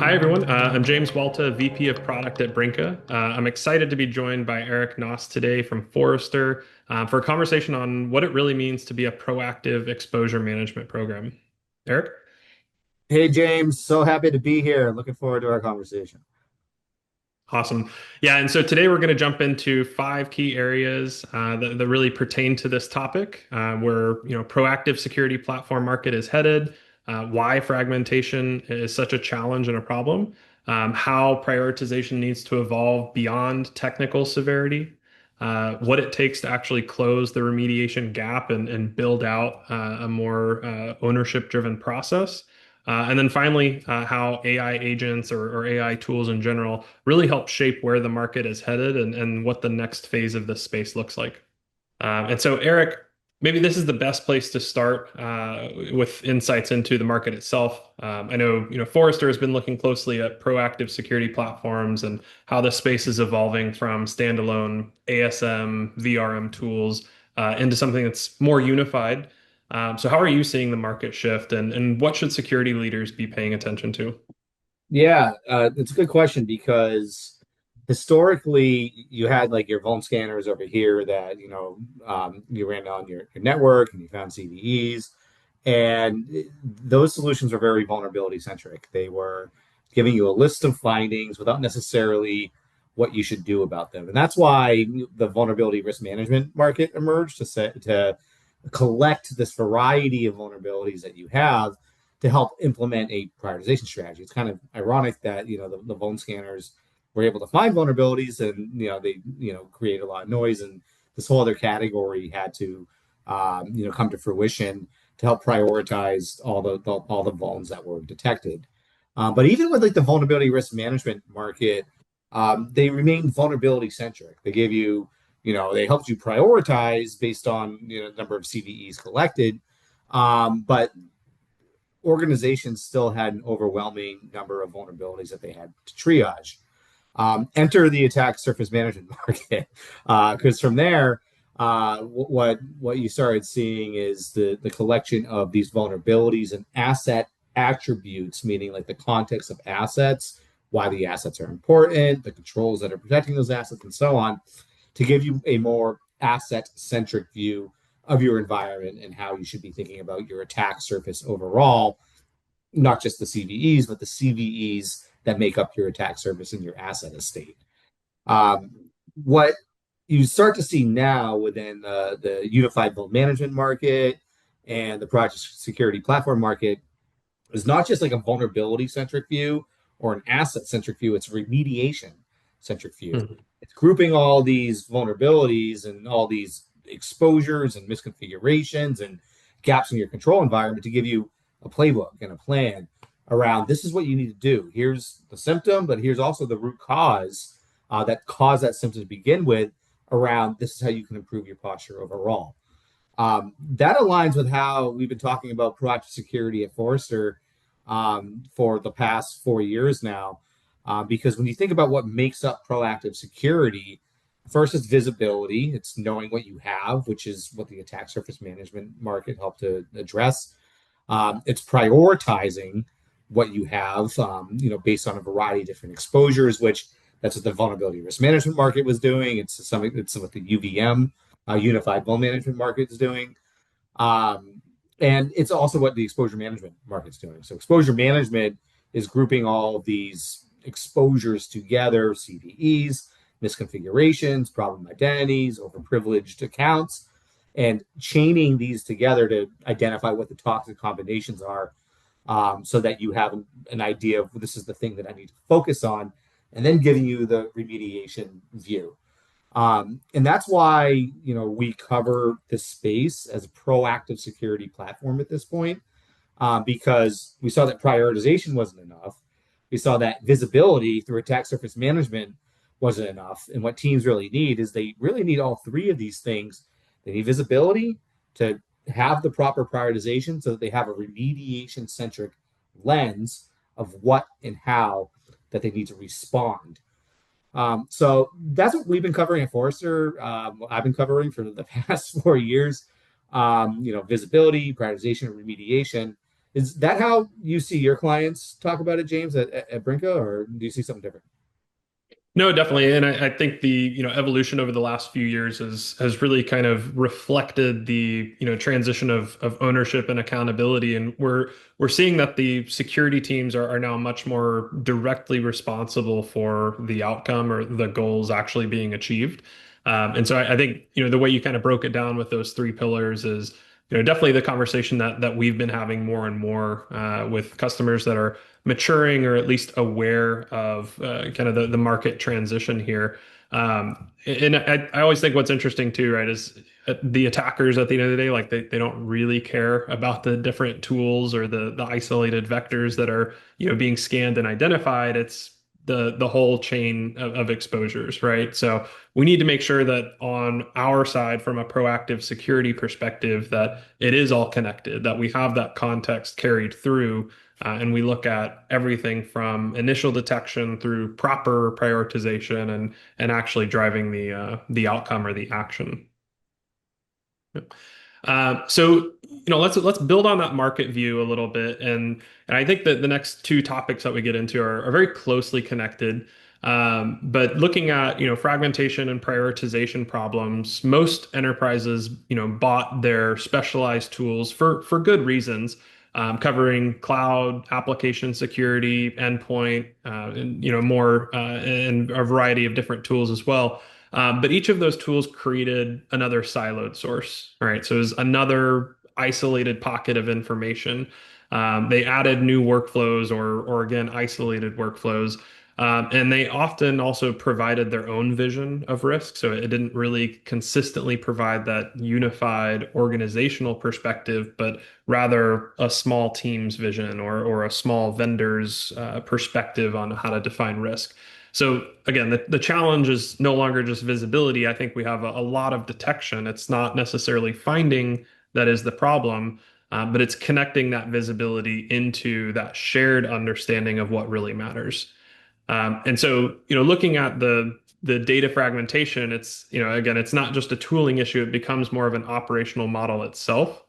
Hi, everyone. I'm James Walta, VP of Product at Brinqa. I'm excited to be joined by Eric Noss today from Forrester for a conversation on what it really means to be a proactive exposure management program. Eric? Hey James, so happy to be here. Looking forward to our conversation. Awesome. Yeah, and so today we're going to jump into five key areas that really pertain to this topic, where proactive security platform market is headed, why fragmentation is such a challenge and a problem, how prioritization needs to evolve beyond technical severity, what it takes to actually close the remediation gap and build out a more ownership-driven process. And then finally, how AI agents or AI tools in general really help shape where the market is headed and what the next phase of this space looks like. And so, Eric, maybe this is the best place to start with insights into the market itself. I know, Forrester has been looking closely at proactive security platforms and how the space is evolving from standalone ASM, VRM tools into something that's more unified. So, how are you seeing the market shift, and what should security leaders be paying attention to? Yeah, it's a good question because historically you had like your vuln scanners over here that you ran on your network and you found CVEs, and those solutions were very vulnerability centric. They were giving you a list of findings without necessarily what you should do about them, and that's why the vulnerability risk management market emerged to collect this variety of vulnerabilities that you have to help implement a prioritization strategy. It's kind of ironic that the vuln scanners were able to find vulnerabilities, and they create a lot of noise, and this whole other category had to come to fruition to help prioritize all the vulns that were detected. But even with like the vulnerability risk management market, they remain vulnerability centric. They give you, they helped you prioritize based on number of CVEs collected, but organizations still had an overwhelming number of vulnerabilities that they had to triage. Enter the attack surface management market, because from there, what you started seeing is the collection of these vulnerabilities and asset attributes, meaning like the context of assets, why the assets are important, the controls that are protecting those assets, and so on, to give you a more asset centric view of your environment and how you should be thinking about your attack surface overall, not just the CVEs, but the CVEs that make up your attack surface and your asset estate. What you start to see now within the unified vuln management market and the project security platform market is not just like a vulnerability centric view or an asset centric view, it's a remediation centric view. Mhm. It's grouping all these vulnerabilities and all these exposures and misconfigurations and gaps in your control environment to give you a playbook and a plan around this is what you need to do. Here's the symptom, but here's also the root cause that caused that symptom to begin with. Around this is how you can improve your posture overall. That aligns with how we've been talking about proactive security at Forrester for the past 4 years now. Because when you think about what makes up proactive security, first it's visibility, it's knowing what you have, which is what the attack surface management market helped to address. It's prioritizing what you have, based on a variety of different exposures, which that's what the vulnerability risk management market was doing. It's something that's what the UVM, Unified Vuln Management market is doing. And it's also what the exposure management market's doing. So exposure management is grouping all of these exposures together, CVEs, misconfigurations, problem identities, overprivileged accounts, and chaining these together to identify what the toxic combinations are, so that you have an idea of this is the thing that I need to focus on, and then giving you the remediation view. And that's why we cover this space as a proactive security platform at this point, because we saw that prioritization wasn't enough. We saw that visibility through attack surface management wasn't enough. And what teams really need is they really need all three of these things. They need visibility to have the proper prioritization so that they have a remediation centric lens of what and how that they need to respond. So that's what we've been covering at Forrester. I've been covering for the past 4 years. Visibility, prioritization, and remediation. Is that how you see your clients talk about it, James, at Brinca, or do you see something different? No, definitely. And I think the, evolution over the last few years has really kind of reflected the, transition of ownership and accountability. And we're seeing that the security teams are now much more directly responsible for the outcome or the goals actually being achieved. And so I think, the way you kind of broke it down with those three pillars is, definitely the conversation that we've been having more and more with customers that are maturing or at least aware of kind of the market transition here. And I always think what's interesting too, right, is the attackers at the end of the day, like they don't really care about the different tools or the isolated vectors that are, being scanned and identified. It's the whole chain of exposures, right? So we need to make sure that on our side, from a proactive security perspective, that it is all connected, that we have that context carried through and we look at everything from initial detection through proper prioritization and actually driving the outcome or the action. So let's build on that market view a little bit, and I think that the next two topics that we get into are very closely connected. But looking at fragmentation and prioritization problems, most enterprises bought their specialized tools for good reasons, covering cloud, application security, endpoint, and more and a variety of different tools as well. But each of those tools created another siloed source, right? So it was another isolated pocket of information. They added new workflows or again, isolated workflows. And they often also provided their own vision of risk. So it didn't really consistently provide that unified organizational perspective, but rather a small team's vision or a small vendor's perspective on how to define risk. So again, the challenge is no longer just visibility. I think we have a lot of detection. It's not necessarily finding that is the problem, but it's connecting that visibility into that shared understanding of what really matters. And so, looking at the data fragmentation, it's, again, it's not just a tooling issue. It becomes more of an operational model itself.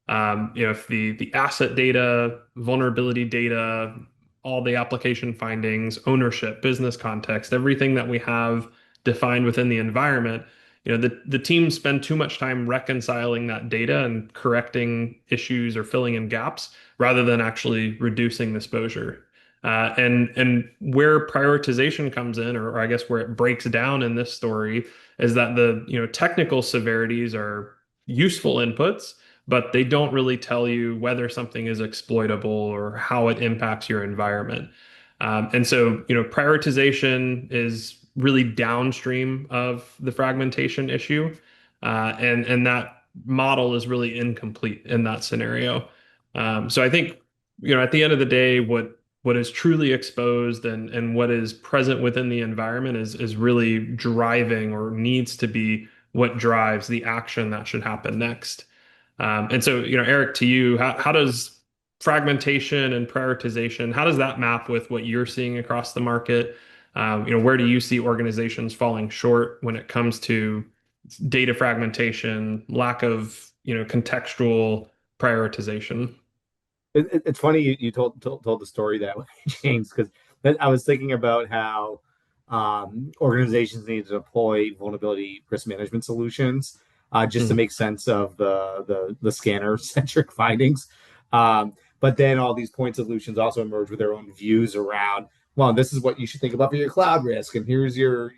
If the asset data, vulnerability data, all the application findings, ownership, business context, everything that we have defined within the environment, the team spend too much time reconciling that data and correcting issues or filling in gaps rather than actually reducing the exposure. And where prioritization comes in, or I guess where it breaks down in this story, is that the technical severities are useful inputs, but they don't really tell you whether something is exploitable or how it impacts your environment. And so prioritization is really downstream of the fragmentation issue, and that model is really incomplete in that scenario. So I think at the end of the day, what is truly exposed and what is present within the environment is really driving or needs to be what drives the action that should happen next. And so, Eric, to you, how does fragmentation and prioritization, how does that map with what you're seeing across the market? Where do you see organizations falling short when it comes to data fragmentation, lack of, contextual prioritization? It's funny you told the story that way, James, because I was thinking about how organizations need to deploy vulnerability risk management solutions just to Mhm. make sense of the scanner centric findings. But then all these point solutions also emerge with their own views around, well, this is what you should think about for your cloud risk, and here's your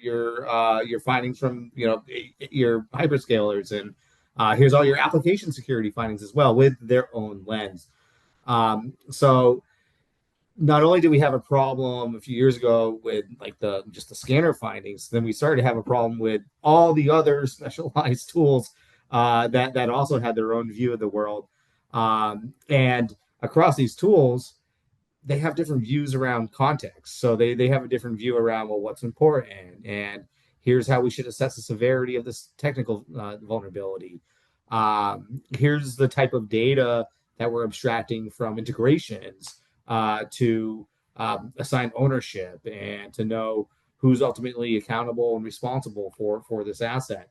findings from your hyperscalers, and here's all your application security findings as well with their own lens. So not only do we have a problem a few years ago with like the just the scanner findings, then we started to have a problem with all the other specialized tools that also had their own view of the world. And across these tools, they have different views around context. So they have a different view around, well, what's important, and here's how we should assess the severity of this technical vulnerability. Here's the type of data that we're abstracting from integrations to assign ownership and to know who's ultimately accountable and responsible for this asset.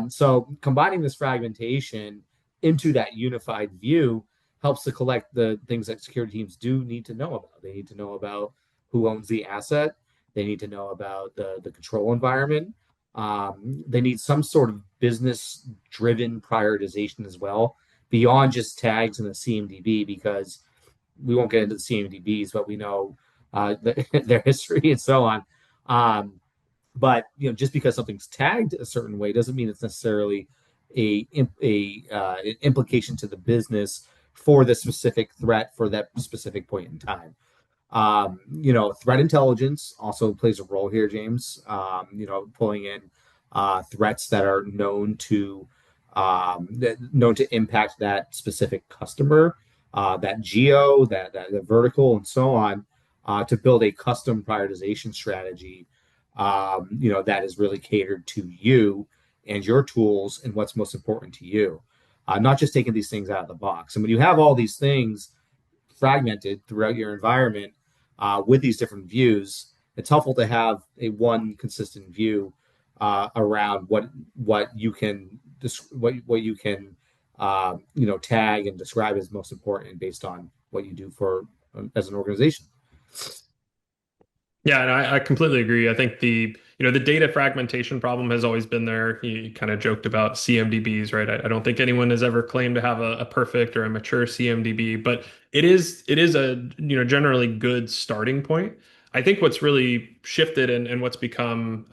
So combining this fragmentation into that unified view helps to collect the things that security teams do need to know about. They need to know about who owns the asset. They need to know about the control environment. They need some sort of business driven prioritization as well, beyond just tags in the CMDB, because we won't get into the CMDBs, but we know their history and so on. Um, but just because something's tagged a certain way doesn't mean it's necessarily an implication to the business for the specific threat for that specific point in time. Threat intelligence also plays a role here, James. Pulling in threats that are known to impact that specific customer, that geo, that the vertical, and so on, to build a custom prioritization strategy. That is really catered to you and your tools and what's most important to you. Not just taking these things out of the box. And when you have all these things fragmented throughout your environment with these different views, it's helpful to have a one consistent view around what you can what you can tag and describe as most important based on what you do for as an organization. Yeah, and I completely agree. I think the data fragmentation problem has always been there. You kind of joked about CMDBs, right? I don't think anyone has ever claimed to have a perfect or a mature CMDB, but it is a generally good starting point. I think what's really shifted and what's become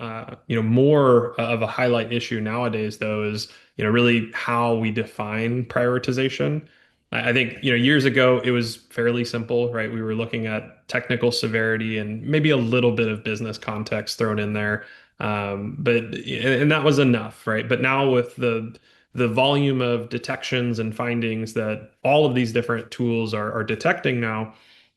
more of a highlight issue nowadays, though, is really how we define prioritization. I think, years ago it was fairly simple, right? We were looking at technical severity and maybe a little bit of business context thrown in there. And that was enough, right? But now with the volume of detections and findings that all of these different tools are detecting now,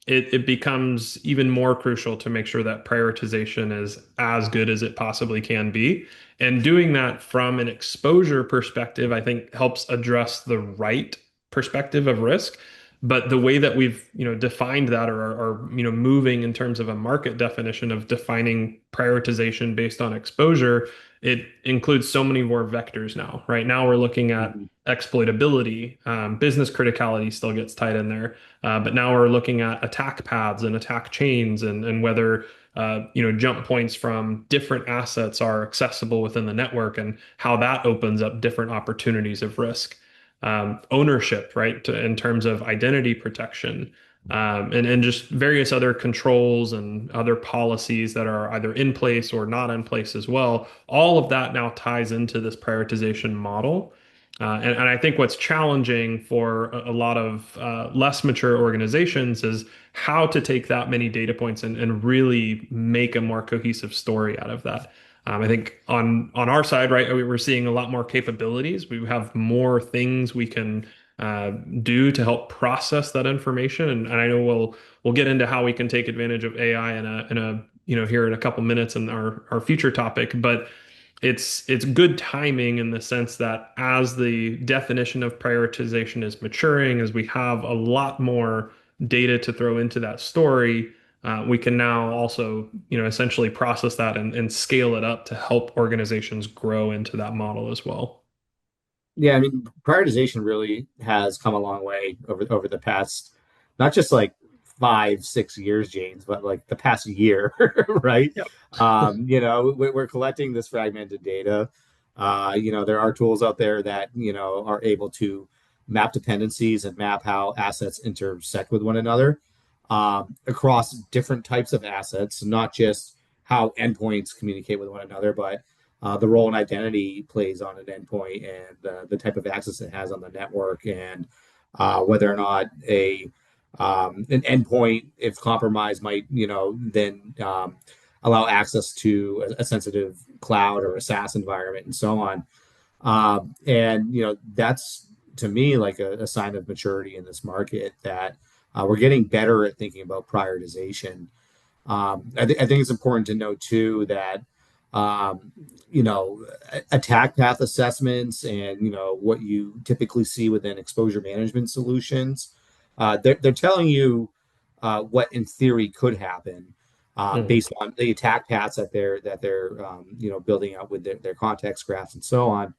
it becomes even more crucial to make sure that prioritization is as good as it possibly can be. And doing that from an exposure perspective, I think helps address the right perspective of risk. But the way that we've, defined that or are, moving in terms of a market definition of defining prioritization based on exposure, it includes so many more vectors now. Right now, we're looking at Mhm. exploitability, business criticality still gets tied in there, but now we're looking at attack paths and attack chains and whether jump points from different assets are accessible within the network and how that opens up different opportunities of risk, ownership, right, in terms of identity protection, and just various other controls and other policies that are either in place or not in place as well. All of that now ties into this prioritization model. And I think what's challenging for a lot of less mature organizations is how to take that many data points and really make a more cohesive story out of that. I think on our side, right, we're seeing a lot more capabilities. We have more things we can do to help process that information, and I know we'll get into how we can take advantage of AI in a here in a couple minutes in our future topic, but it's good timing in the sense that as the definition of prioritization is maturing, as we have a lot more data to throw into that story, we can now also, essentially process that and scale it up to help organizations grow into that model as well. Yeah, I mean, prioritization really has come a long way over the past, not just like 5, 6 years, James, but like the past year, right? Yep. We're collecting this fragmented data. There are tools out there that are able to map dependencies and map how assets intersect with one another across different types of assets, not just how endpoints communicate with one another, but the role an identity plays on an endpoint and the type of access it has on the network, and whether or not an endpoint, if compromised, might then allow access to a sensitive cloud or a SaaS environment and so on. And that's to me like a sign of maturity in this market that we're getting better at thinking about prioritization. I think it's important to note too that um, attack path assessments and what you typically see within exposure management solutions, they're telling you what in theory could happen Mhm. based on the attack paths that they're building out with their context graphs and so on.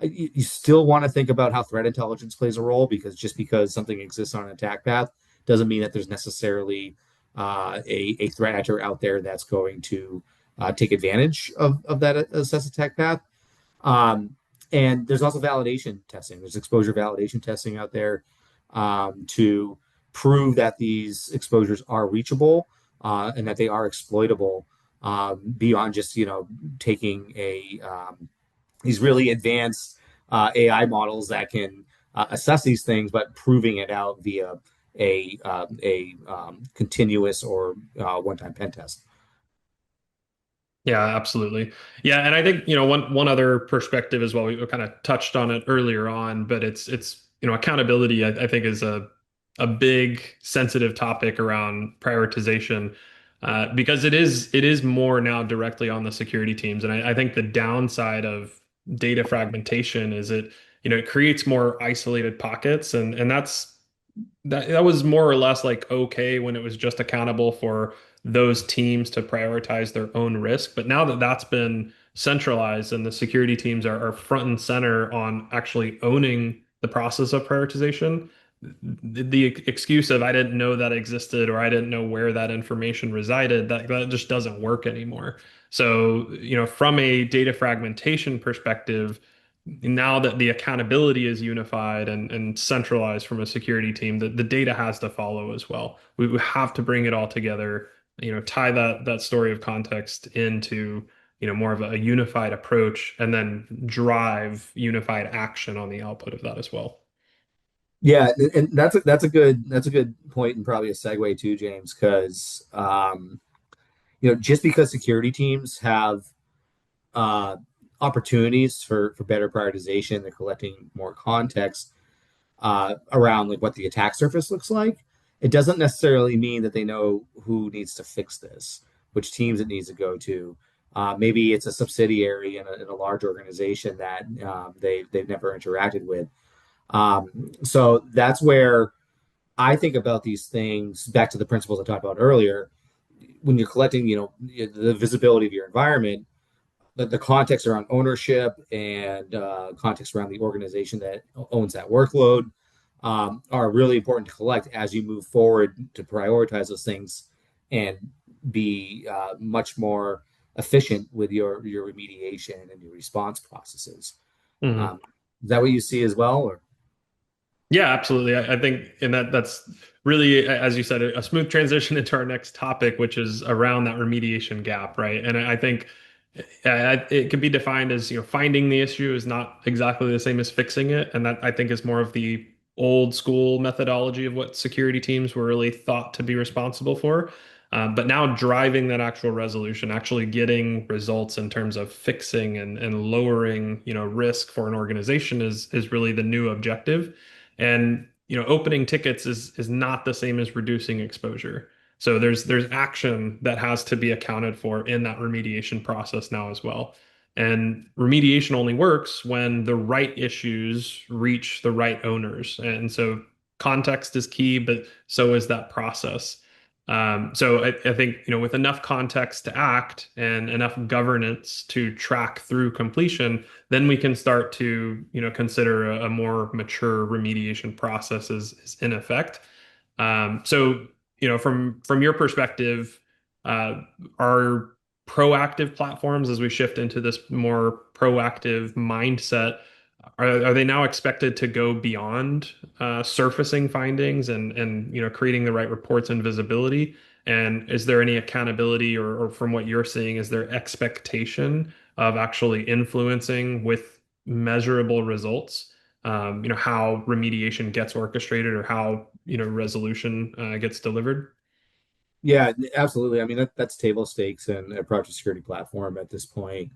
You still want to think about how threat intelligence plays a role because just because something exists on an attack path doesn't mean that there's necessarily a threat actor out there that's going to take advantage of that assessed attack path. Um, and there's also validation testing. There's exposure validation testing out there to prove that these exposures are reachable and that they are exploitable beyond just taking a these really advanced AI models that can assess these things, but proving it out via a continuous or one-time pen test. Yeah, absolutely. Yeah, and I think, one other perspective as well, we kind of touched on it earlier on, but it's accountability, I think is a big sensitive topic around prioritization. Because it is more now directly on the security teams. And I think the downside of data fragmentation is it creates more isolated pockets, and that was more or less like okay when it was just accountable for those teams to prioritize their own risk. But now that that's been centralized and the security teams are front and center on actually owning the process of prioritization, the excuse of I didn't know that existed or I didn't know where that information resided, that just doesn't work anymore. So, from a data fragmentation perspective, now that the accountability is unified and centralized from a security team, the data has to follow as well. We have to bring it all together, tie that story of context into, more of a unified approach and then drive unified action on the output of that as well. Yeah, and that's a good point and probably a segue too, James, because just because security teams have uh, opportunities for better prioritization, they're collecting more context around like what the attack surface looks like. It doesn't necessarily mean that they know who needs to fix this, which teams it needs to go to. Maybe it's a subsidiary in a large organization that they've never interacted with. So that's where I think about these things back to the principles I talked about earlier. When you're collecting, the visibility of your environment, the context around ownership and context around the organization that owns that workload are really important to collect as you move forward to prioritize those things and be much more efficient with your remediation and your response processes. Mhm. Um, is that what you see as well? Or Yeah, absolutely. I think, and that's really, as you said, a smooth transition into our next topic, which is around that remediation gap, right? And I think it can be defined as, finding the issue is not exactly the same as fixing it, and that I think is more of the old school methodology of what security teams were really thought to be responsible for. But now driving that actual resolution, actually getting results in terms of fixing and lowering, risk for an organization is really the new objective. And opening tickets is not the same as reducing exposure. So there's action that has to be accounted for in that remediation process now as well. And remediation only works when the right issues reach the right owners. And so context is key, but so is that process. So I think, with enough context to act and enough governance to track through completion, then we can start to, consider a more mature remediation process is in effect. So, from your perspective, uh, are proactive platforms as we shift into this more proactive mindset, are they now expected to go beyond surfacing findings and creating the right reports and visibility? And is there any accountability or from what you're seeing, is there expectation of actually influencing with measurable results, how remediation gets orchestrated or how, resolution gets delivered? yeah, absolutely. I mean that's table stakes in a project security platform at this point.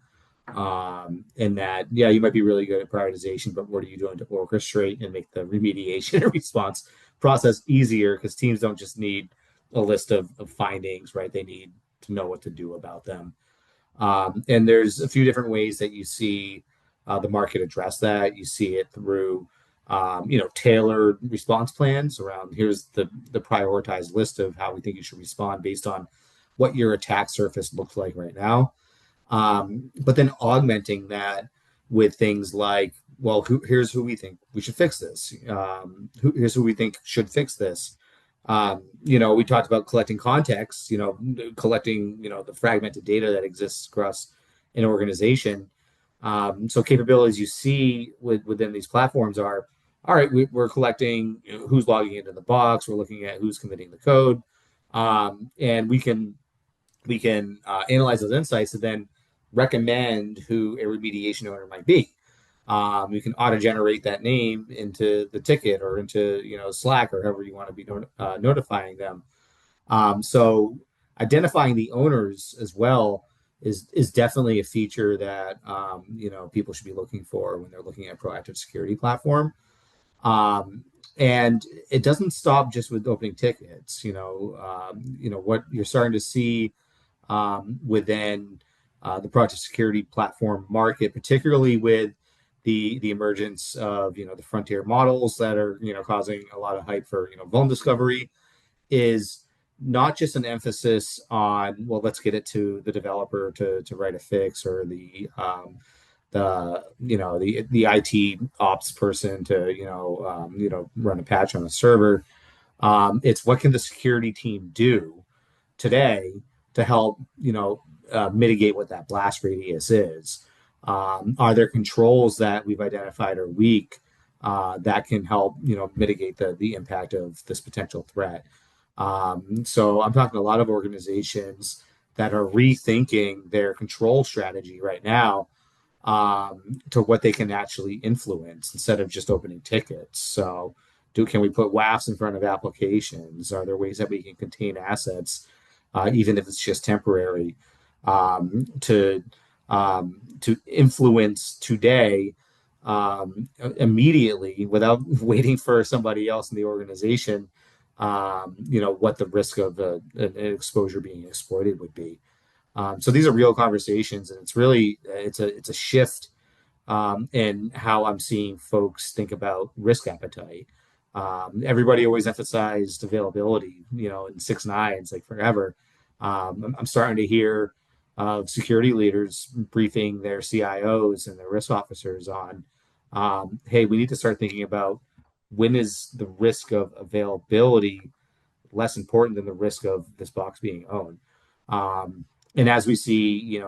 And that, yeah, you might be really good at prioritization, but what are you doing to orchestrate and make the remediation and response process easier? Because teams don't just need a list of findings, right? They need to know what to do about them. And there's a few different ways that you see the market address that. You see it through, tailored response plans around here's the prioritized list of how we think you should respond based on what your attack surface looks like right now. But then augmenting that with things like well, here's who we think we should fix this. Here's who we think should fix this. We talked about collecting context, collecting, the fragmented data that exists across an organization. So capabilities you see within these platforms are, all right, we're collecting, who's logging into the box, we're looking at who's committing the code, and we can analyze those insights to then recommend who a remediation owner might be. You can auto generate that name into the ticket or into Slack or however you want to be notifying them. So identifying the owners as well is definitely a feature that people should be looking for when they're looking at proactive security platform. And it doesn't stop just with opening tickets. What you're starting to see within the project security platform market, particularly with the emergence of the frontier models that are causing a lot of hype for vuln discovery, is not just an emphasis on, well, let's get it to the developer to write a fix, or the IT ops person to run a patch on a server. It's what can the security team do today to help mitigate what that blast radius is. Are there controls that we've identified are weak that can help mitigate the impact of this potential threat? So I'm talking to a lot of organizations that are rethinking their control strategy right now, to what they can actually influence instead of just opening tickets. So, can we put WAFs in front of applications? Are there ways that we can contain assets, even if it's just temporary, to influence today, immediately without waiting for somebody else in the organization? What the risk of an exposure being exploited would be. So these are real conversations, and it's a shift in how I'm seeing folks think about risk appetite. Everybody always emphasized availability, in 6 nines, like forever. I'm starting to hear security leaders briefing their CIOs and their risk officers on, hey, we need to start thinking about when is the risk of availability less important than the risk of this box being owned. And as we see,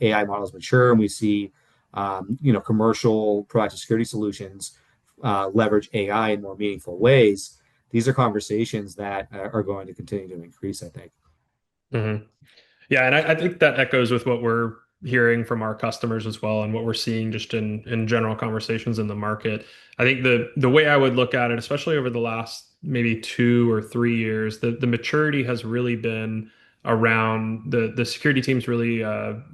AI models mature, and we see, commercial proactive security solutions leverage AI in more meaningful ways, these are conversations that are going to continue to increase, I think. Mhm. Yeah, and I think that echoes with what we're hearing from our customers as well, and what we're seeing just in general conversations in the market. I think the way I would look at it, especially over the last maybe 2 or 3 years, the maturity has really been around the security teams really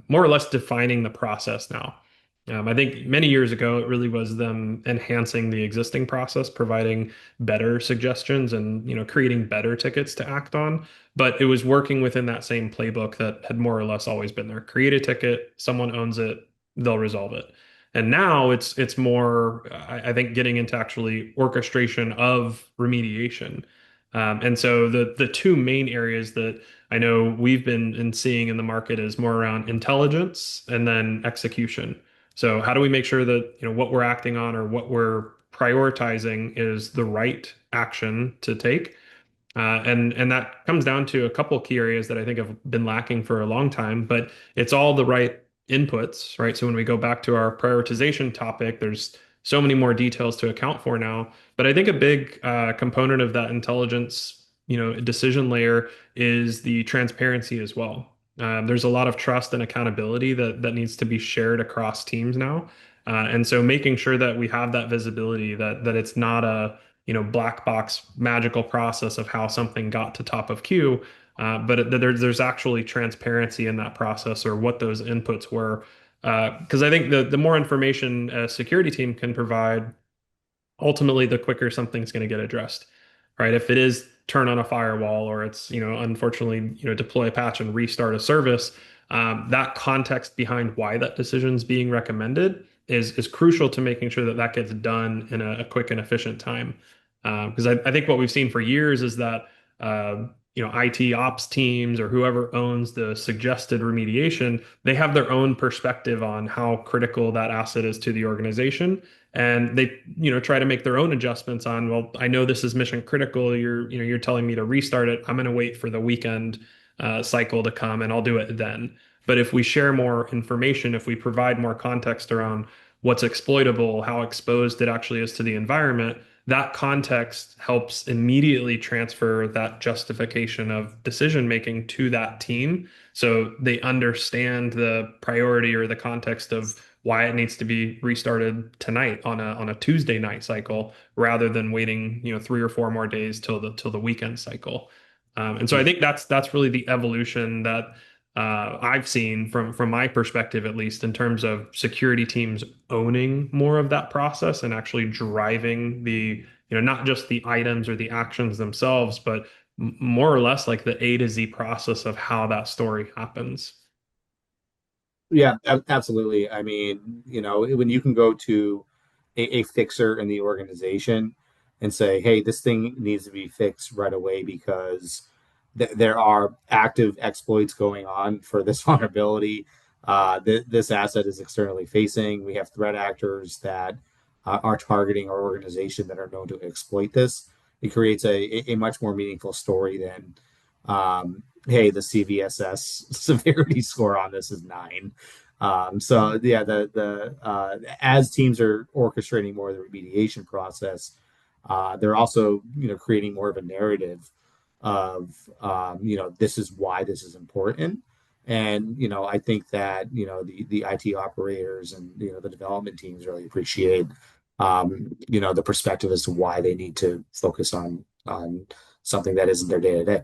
more or less defining the process now. I think many years ago, it really was them enhancing the existing process, providing better suggestions and creating better tickets to act on. But it was working within that same playbook that had more or less always been there. Create a ticket, someone owns it, they'll resolve it. And now it's more, I think, getting into actually orchestration of remediation. And so the two main areas that I know we've been seeing in the market is more around intelligence and then execution. So how do we make sure that what we're acting on or what we're prioritizing is the right action to take? And that comes down to a couple key areas that I think have been lacking for a long time, but it's all the right inputs, right? So when we go back to our prioritization topic, there's so many more details to account for now. But I think a big component of that intelligence, decision layer is the transparency as well. There's a lot of trust and accountability that needs to be shared across teams now. And so making sure that we have that visibility, that it's not a black box magical process of how something got to top of queue, but there's actually transparency in that process or what those inputs were. Because I think the more information a security team can provide, ultimately the quicker something's going to get addressed, right? If it is turn on a firewall or it's, unfortunately, deploy a patch and restart a service, that context behind why that decision is being recommended is crucial to making sure that that gets done in a quick and efficient time. Because I think what we've seen for years is that IT ops teams or whoever owns the suggested remediation, they have their own perspective on how critical that asset is to the organization. And they, try to make their own adjustments on, well, I know this is mission critical. You're telling me to restart it. I'm going to wait for the weekend cycle to come and I'll do it then. But if we share more information, if we provide more context around what's exploitable, how exposed it actually is to the environment, that context helps immediately transfer that justification of decision making to that team. So they understand the priority or the context of why it needs to be restarted tonight on a Tuesday night cycle rather than waiting, 3 or 4 more days till the weekend cycle. And so I think that's really the evolution that I've seen from my perspective, at least in terms of security teams owning more of that process and actually driving not just the items or the actions themselves, but more or less like the A to Z process of how that story happens. Yeah, absolutely. I mean, when you can go to a fixer in the organization and say, hey, this thing needs to be fixed right away because there are active exploits going on for this vulnerability. This asset is externally facing. We have threat actors that are targeting our organization that are known to exploit this. It creates a much more meaningful story than, hey, the CVSS severity score on this is 9. So yeah, the as teams are orchestrating more of the remediation process, they're also creating more of a narrative of this is why this is important. And I think that the IT operators and the development teams really appreciate the perspective as to why they need to focus on something that isn't their day to day.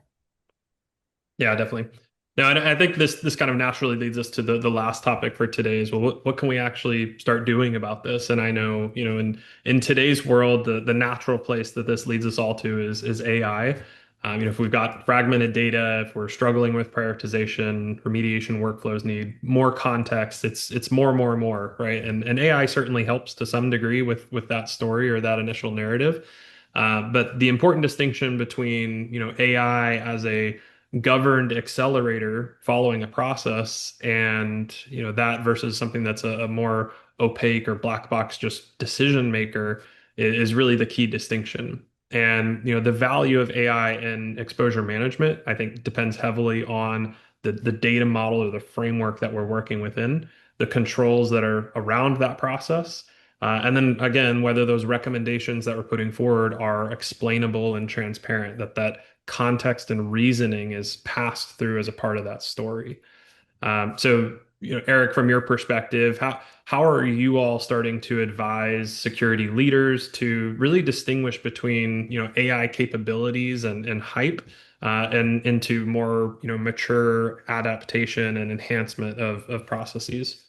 Yeah, definitely. Now, and I think this kind of naturally leads us to the last topic for today is, well, what can we actually start doing about this? And I know, in today's world, the natural place that this leads us all to is AI. If we've got fragmented data, if we're struggling with prioritization, remediation workflows need more context, it's more, more, and more, right? And AI certainly helps to some degree with that story or that initial narrative. But the important distinction between, AI as a governed accelerator following a process and that versus something that's a more opaque or black box just decision maker is really the key distinction. And the value of AI in exposure management, I think, depends heavily on the data model or the framework that we're working within, the controls that are around that process, and then again, whether those recommendations that we're putting forward are explainable and transparent, that context and reasoning is passed through as a part of that story. So, Eric, from your perspective, how are you all starting to advise security leaders to really distinguish between, AI capabilities and hype, and into more, mature adaptation and enhancement of processes?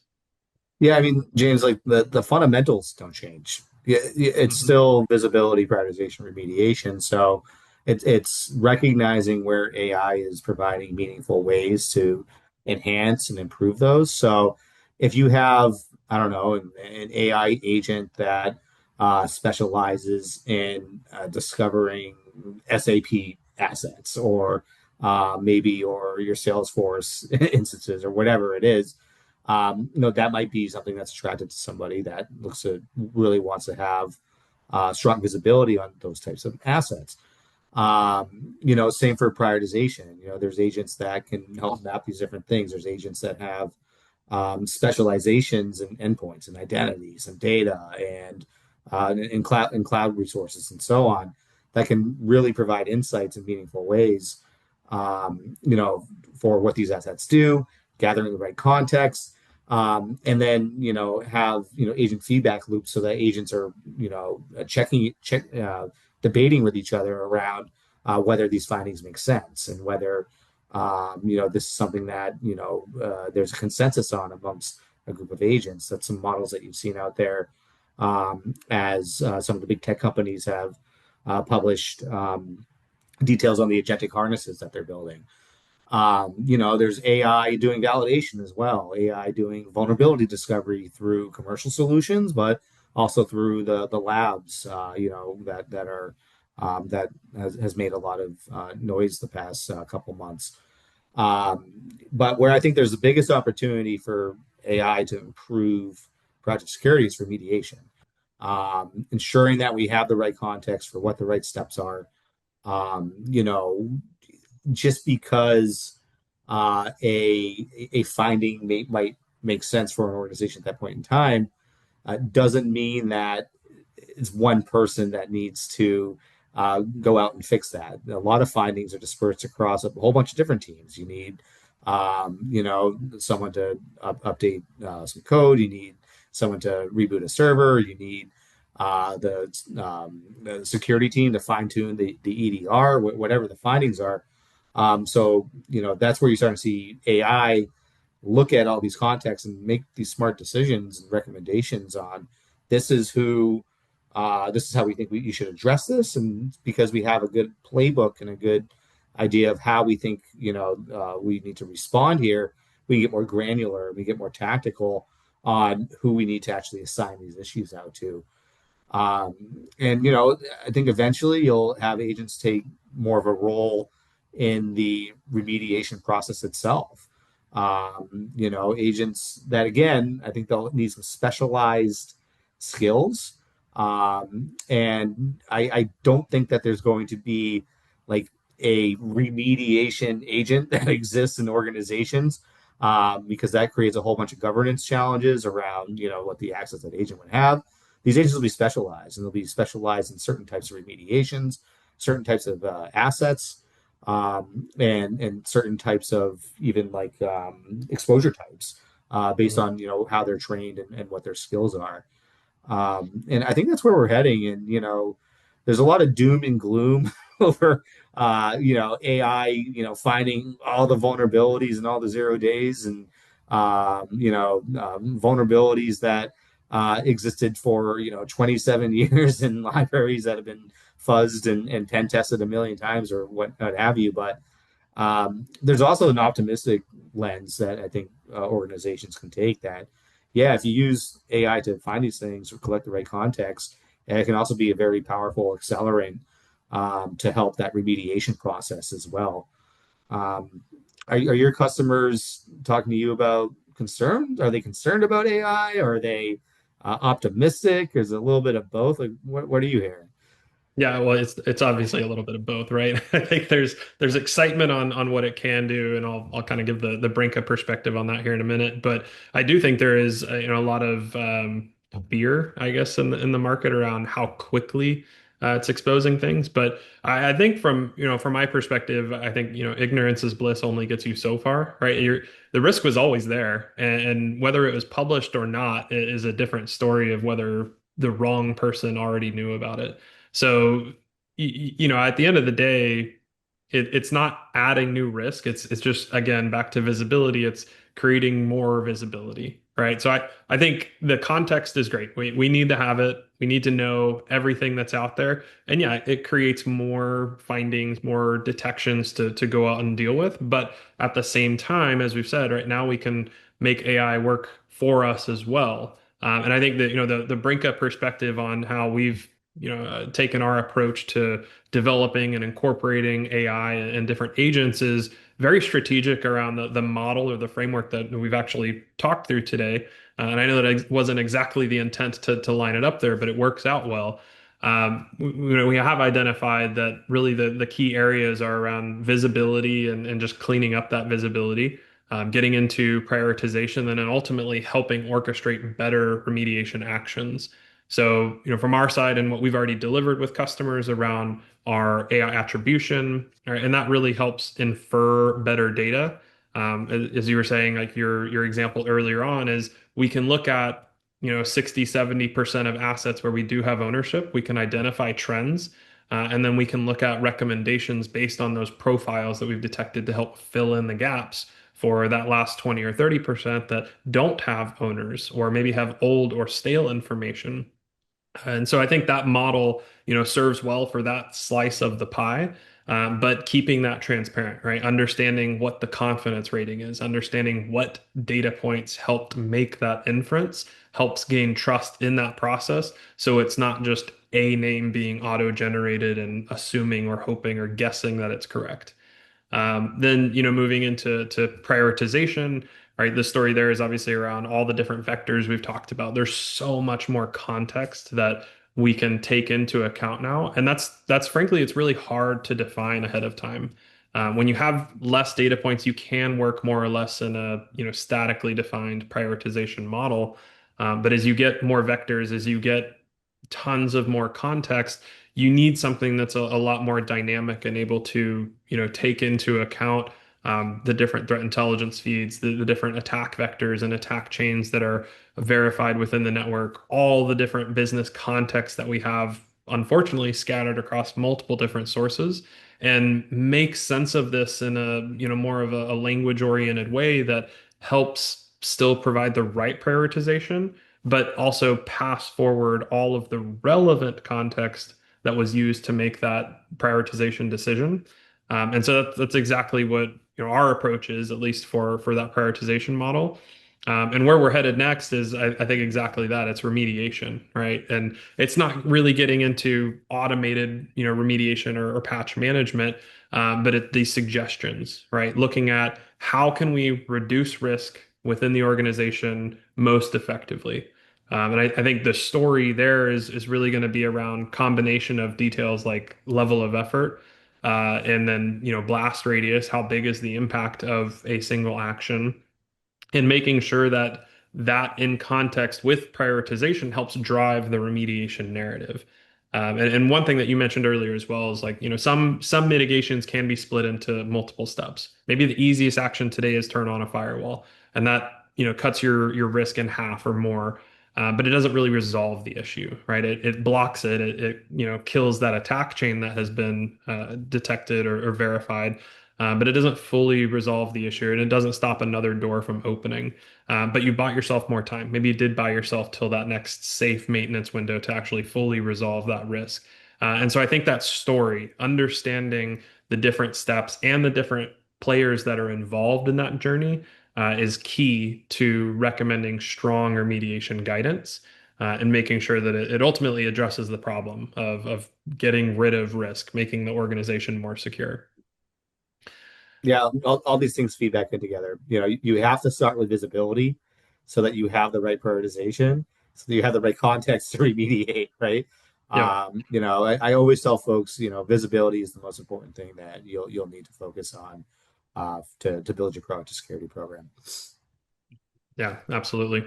Yeah, I mean, James, like the fundamentals don't change. Yeah, it's Mhm. still visibility, prioritization, remediation. So it's recognizing where AI is providing meaningful ways to enhance and improve those. So if you have, I don't know, an AI agent that specializes in discovering SAP assets or maybe your Salesforce instances or whatever it is, that might be something that's attractive to somebody that looks to really wants to have strong visibility on those types of assets. Same for prioritization. There's agents that can help map these different things. There's agents that have specializations and endpoints and identities and data and cloud resources and so on that can really provide insights in meaningful ways. For what these assets do, gathering the right context, and then have agent feedback loops so that agents are debating with each other around whether these findings make sense and whether this is something that there's a consensus on amongst a group of agents. That's some models that you've seen out there, as some of the big tech companies have published details on the agentic harnesses that they're building. There's AI doing validation as well, AI doing vulnerability discovery through commercial solutions, but also through the labs, that are that has made a lot of noise the past couple months. But where I think there's the biggest opportunity for AI to improve project security is remediation, ensuring that we have the right context for what the right steps are. You know, just because a finding might make sense for an organization at that point in time doesn't mean that it's one person that needs to go out and fix that. A lot of findings are dispersed across a whole bunch of different teams. You need, someone to update some code. You need someone to reboot a server. You need the security team to fine tune the EDR, whatever the findings are. That's where you start to see AI look at all these contexts and make these smart decisions and recommendations on this is who this is how we think you should address this, and because we have a good playbook and a good idea of how we think we need to respond here, we get more granular, we get more tactical on who we need to actually assign these issues out to. I think eventually you'll have agents take more of a role in the remediation process itself. Agents that, again, I think they'll need some specialized skills. And I don't think that there's going to be like a remediation agent that exists in organizations, because that creates a whole bunch of governance challenges around, what the access that agent would have. These agents will be specialized, and they'll be specialized in certain types of remediations, certain types of assets, and certain types of even like exposure types, based Mhm. on how they're trained and what their skills are. And I think that's where we're heading. And there's a lot of doom and gloom over AI, finding all the vulnerabilities and all the 0 days, and vulnerabilities that existed for 27 years in libraries that have been fuzzed and pen tested a million times or what have you. But there's also an optimistic lens that I think organizations can take, that, yeah, if you use AI to find these things or collect the right context, it can also be a very powerful accelerant to help that remediation process as well. Um, are your customers talking to you about concern? Are they concerned about AI? Or are they optimistic? Is it a little bit of both? Like, what are you hearing? Yeah, well, it's obviously a little bit of both, right? I think there's excitement on what it can do, and I'll kind of give the Brinca perspective on that here in a minute. But I do think there is a lot of fear, I guess, in the market around how quickly it's exposing things. But I think from my perspective, I think ignorance is bliss only gets you so far, right? The risk was always there, and whether it was published or not is a different story of whether the wrong person already knew about it. So, at the end of the day, it's not adding new risk. It's just, again, back to visibility. It's creating more visibility, right? So I think the context is great. We need to have it. We need to know everything that's out there. And yeah, it creates more findings, more detections to go out and deal with. But at the same time, as we've said, right now we can make AI work for us as well. And I think that, the Brinka perspective on how we've taken our approach to developing and incorporating AI and different agents is very strategic around the model or the framework that we've actually talked through today. And I know that it wasn't exactly the intent to line it up there, but it works out well. We have identified that really the key areas are around visibility and just cleaning up that visibility, getting into prioritization, and then ultimately helping orchestrate better remediation actions. So, from our side and what we've already delivered with customers around our AI attribution, right, and that really helps infer better data. As you were saying, like your example earlier on is we can look at, 60, 70% of assets where we do have ownership. We can identify trends, and then we can look at recommendations based on those profiles that we've detected to help fill in the gaps for that last 20 or 30% that don't have owners or maybe have old or stale information. And so I think that model, serves well for that slice of the pie, but keeping that transparent, right? Understanding what the confidence rating is, understanding what data points helped make that inference, helps gain trust in that process. So it's not just a name being auto-generated and assuming or hoping or guessing that it's correct. Then, moving into prioritization, right? The story there is obviously around all the different vectors we've talked about. There's so much more context that we can take into account now, and that's frankly, it's really hard to define ahead of time. When you have less data points, you can work more or less in a statically defined prioritization model. But as you get more vectors, as you get tons of more context, you need something that's a lot more dynamic and able to, take into account the different threat intelligence feeds, the different attack vectors and attack chains that are verified within the network, all the different business contexts that we have, unfortunately, scattered across multiple different sources, and make sense of this in a, more of a language-oriented way that helps still provide the right prioritization, but also pass forward all of the relevant context that was used to make that prioritization decision. And so that's exactly what our approach is, at least for that prioritization model. And where we're headed next is, I think, exactly that. It's remediation, right? And it's not really getting into automated, remediation or patch management, but these suggestions, right? Looking at how can we reduce risk within the organization most effectively. And I think the story there is really going to be around combination of details like level of effort, and then blast radius, how big is the impact of a single action, and making sure that that in context with prioritization helps drive the remediation narrative. And one thing that you mentioned earlier as well is like, some mitigations can be split into multiple steps. Maybe the easiest action today is turn on a firewall, and that, cuts your risk in half or more. But it doesn't really resolve the issue, right? It blocks it. It kills that attack chain that has been detected or verified, but it doesn't fully resolve the issue, and it doesn't stop another door from opening. But you bought yourself more time. Maybe you did buy yourself till that next safe maintenance window to actually fully resolve that risk. And so I think that story, understanding the different steps and the different players that are involved in that journey, is key to recommending strong remediation guidance. And making sure that it ultimately addresses the problem of getting rid of risk, making the organization more secure. Yeah, all these things feed back in together. You have to start with visibility so that you have the right prioritization, so that you have the right context to remediate, right? Yep. I always tell folks, visibility is the most important thing that you'll need to focus on to build your proactive security program. Yeah, absolutely.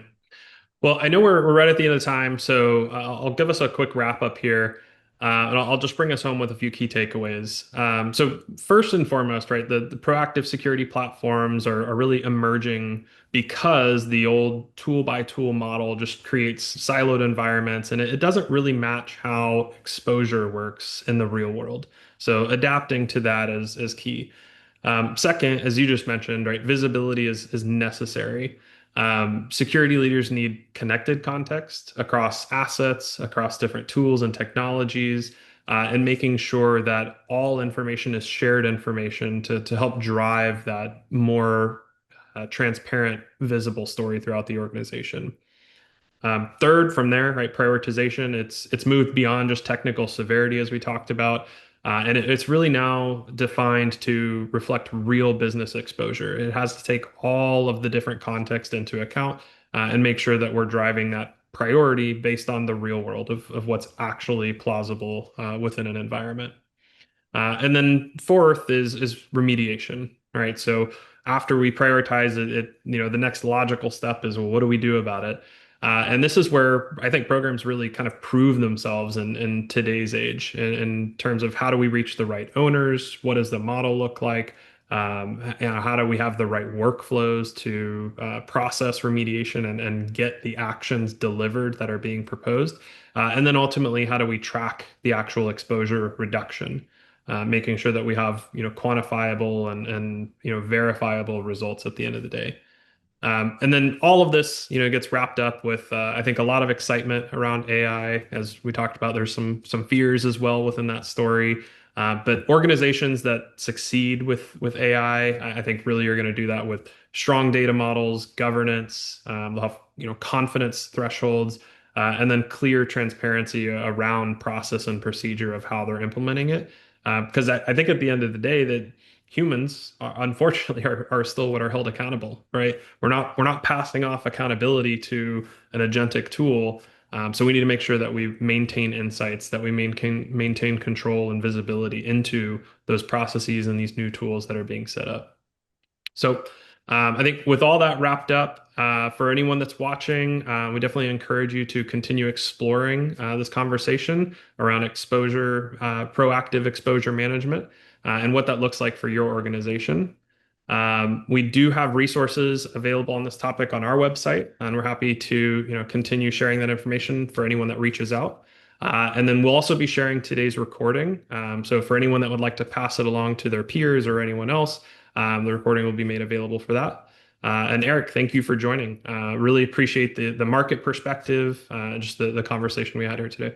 Well, I know we're right at the end of the time, so I'll give us a quick wrap up here, and I'll just bring us home with a few key takeaways. So first and foremost, right, the proactive security platforms are really emerging because the old tool by tool model just creates siloed environments, and it doesn't really match how exposure works in the real world. So adapting to that is key. Second, as you just mentioned, right, visibility is necessary. Security leaders need connected context across assets, across different tools and technologies, and making sure that all information is shared information to help drive that more transparent, visible story throughout the organization. Third, from there, right, prioritization, it's moved beyond just technical severity as we talked about, and it's really now defined to reflect real business exposure. It has to take all of the different context into account, and make sure that we're driving that priority based on the real world of what's actually plausible within an environment. And then fourth is remediation, right? So after we prioritize it, the next logical step is, well, what do we do about it? And this is where I think programs really kind of prove themselves in today's age in terms of how do we reach the right owners? What does the model look like? How do we have the right workflows to process remediation and get the actions delivered that are being proposed? And then ultimately, how do we track the actual exposure reduction? Making sure that we have quantifiable and verifiable results at the end of the day. And then all of this, gets wrapped up with, I think, a lot of excitement around AI. As we talked about, there's some fears as well within that story. But organizations that succeed with AI, I think, really are going to do that with strong data models, governance. They'll have confidence thresholds, and then clear transparency around process and procedure of how they're implementing it. Because I think at the end of the day that humans, unfortunately, are still what are held accountable, right? We're not passing off accountability to an agentic tool. So we need to make sure that we maintain insights, that we maintain control and visibility into those processes and these new tools that are being set up. So I think with all that wrapped up, for anyone that's watching, we definitely encourage you to continue exploring this conversation around exposure, proactive exposure management, and what that looks like for your organization. We do have resources available on this topic on our website, and we're happy to continue sharing that information for anyone that reaches out. And then we'll also be sharing today's recording. So for anyone that would like to pass it along to their peers or anyone else, the recording will be made available for that. And Eric, thank you for joining. Really appreciate the market perspective, just the conversation we had here today.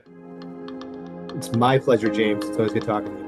It's my pleasure, James. It's always good talking to you.